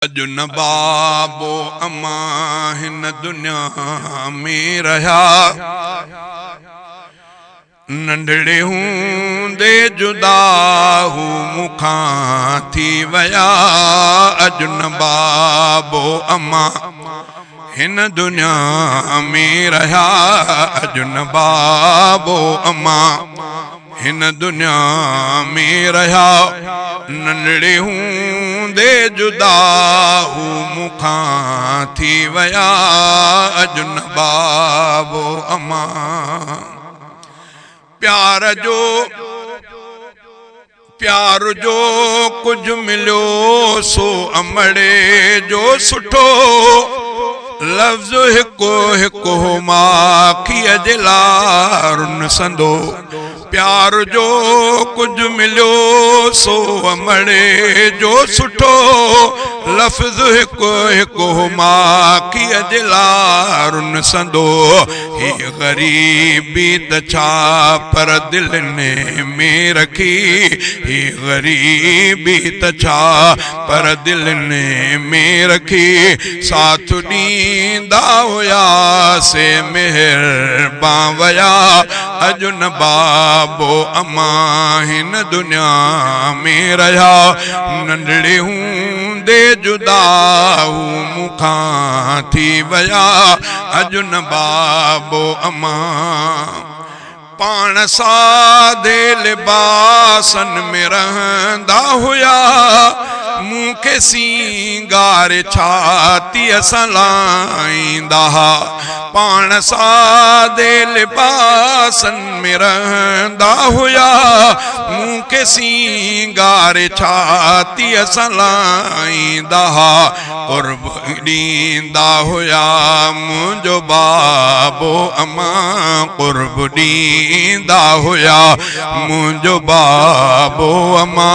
अजनबाबो अमा हिन दुनिया में रहा नंढड़े हूंदे जुदा हूँ मुखा थी वया। अजनबाबो अमा हिन दुनिया में रहा। अजनबाबो अमा हिन दुनिया में रहा नंढड़े हूंदे जुदा हूँ मुखा थी वया। अजनबाबो अमा प्यार जो कुछ मिलो सो अमड़े जो सुठो लफ्ज़ हिको हिको माखीअ जे लारुन संदो। प्यार जो कुछ मिलो सो अमड़े जो सुठो लफ्ज़ हिको हिको माखीअ जे लारुन संदो। ही ग़रीबी त छा पर दिल ने में रखी। ही ग़रीबी त छा पर दिल ने में रखी। साथ ॾींदा हुया से मेहरबान वया। अजनबाबो अमा हिन दुनिया में रहा नंढड़े हूंदे जुदा हूँ मुखा थी वया। अजनबाबो अमा पाण सादे लिबासन में रहंदा हुया। मूंखे सिंगार छाती सां लाईंदा। पाण सादे लिबासन में रहंदा हुया। मूंखे सिंगार छाती सां लाईंदा। क़ुर्ब ॾींदा हुया मुंहिंजो बाबो अमा। क़ुर्ब ॾींदा हुया मुंहिंजो बाबो अमा।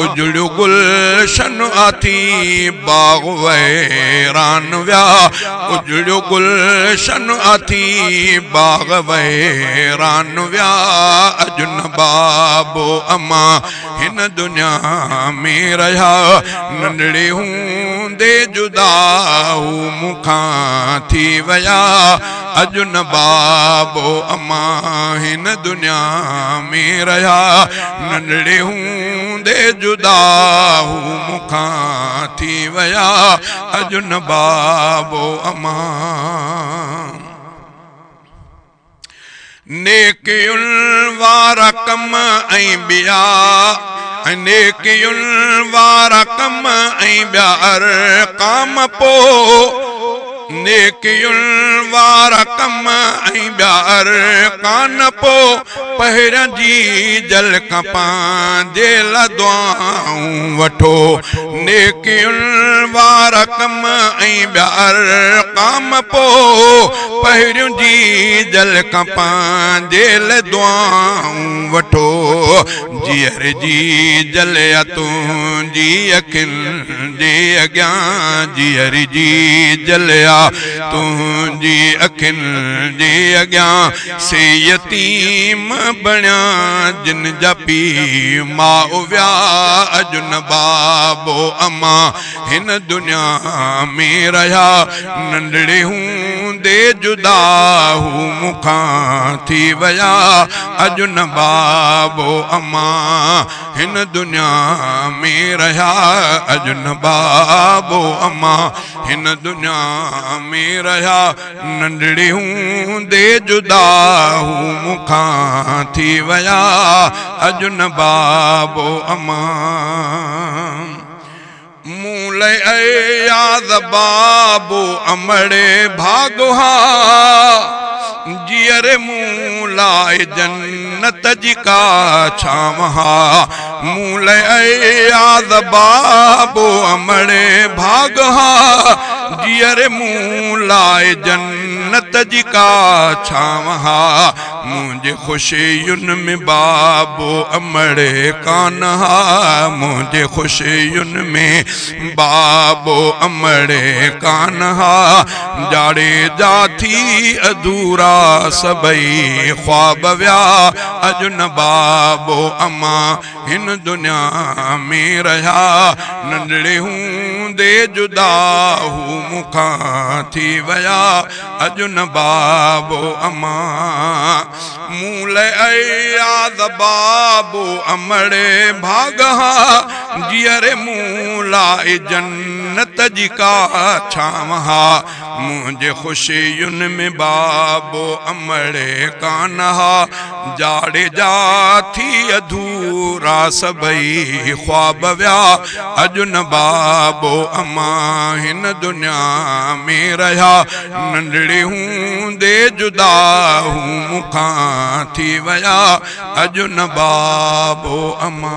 उजड़ियो गुलशन अथी बाग वैरान विया। उजड़ियो गुलशन अथी बाग वैरान विया। अजनबाबो अमा हिन दुनिया में रहा नंढड़े हूंदे जुदा हूँ मुखा थी वया। अजनबाबो अमा हिन दुनिया में रहा नंढड़े हूंदे जुदा हूँ मुखा थी वया। अजनबाबो अमा नेकियुनि वारा कम ऐं ॿिया नेकियुनि वारा कम ऐं ॿिया अरकाम पोइ। नेकियुनि वारा कम ऐं ॿिया अरकान पोइ। पहिरियां जी जल खां पंहिंजे लाइ दुआऊं वठो। नेकियुनि वारा कम ऐं ॿिया अरकाम पोइ। पहिरियों जी जल खां पंहिंजे लाइ दुआऊं वठो। जीअर जी जल या तुंहिंजी अखियुनि जे अॻियां। जीअर जी जल या तुंहिंजी अखियुनि जे अॻियां। से यतीम बणिया जिन जा पीउ माउ विया। अजनबाबो अमा हिन दुनिया में रहा नंढड़े हूंदे जुदा हूँ मुखा थी वया। अजनबाबो अमा हिन दुनिया में रहा। अजनबाबो अमा हिन दुनिया में रहा नंढड़े हूंदे जुदा हूँ मुखा थी वया। अजनबाबो अमा मूं लाइ याद बाबो अमड़े भागहा। जीअर मूं लाइ जन्नत जी का छांवहा। मूं लाइ याद बाबो अमड़े भागहा। जीअर मूं लाइ जन्नत जी का छावहा मुझे खुशियुन में बाबो अमड़े कान्हा मुझे खुशियुन में बाबो अमड़े कान्हा जाड़े जाथी अधूरा सबई ख्वाब व्या अजुन बाबो अमा हिन दुनिया में रहा नंढड़े हूं दे जुदा हूं मुखा थी वया अजुन बाबो अमा मूल याद बाबो अमड़े भागहा जियरे मूला जन्नत जी का छावहा मुझे खुशियुन में बाबो अमड़े कान्हा जाड़े जाथी अधूरा सबई ख्वाब व्या अजुन बाबो अमा हिन दुनिया में रहा नंढड़ी हूं दे जुदा हूं मुखा थी वया अजुन बाबो अमा।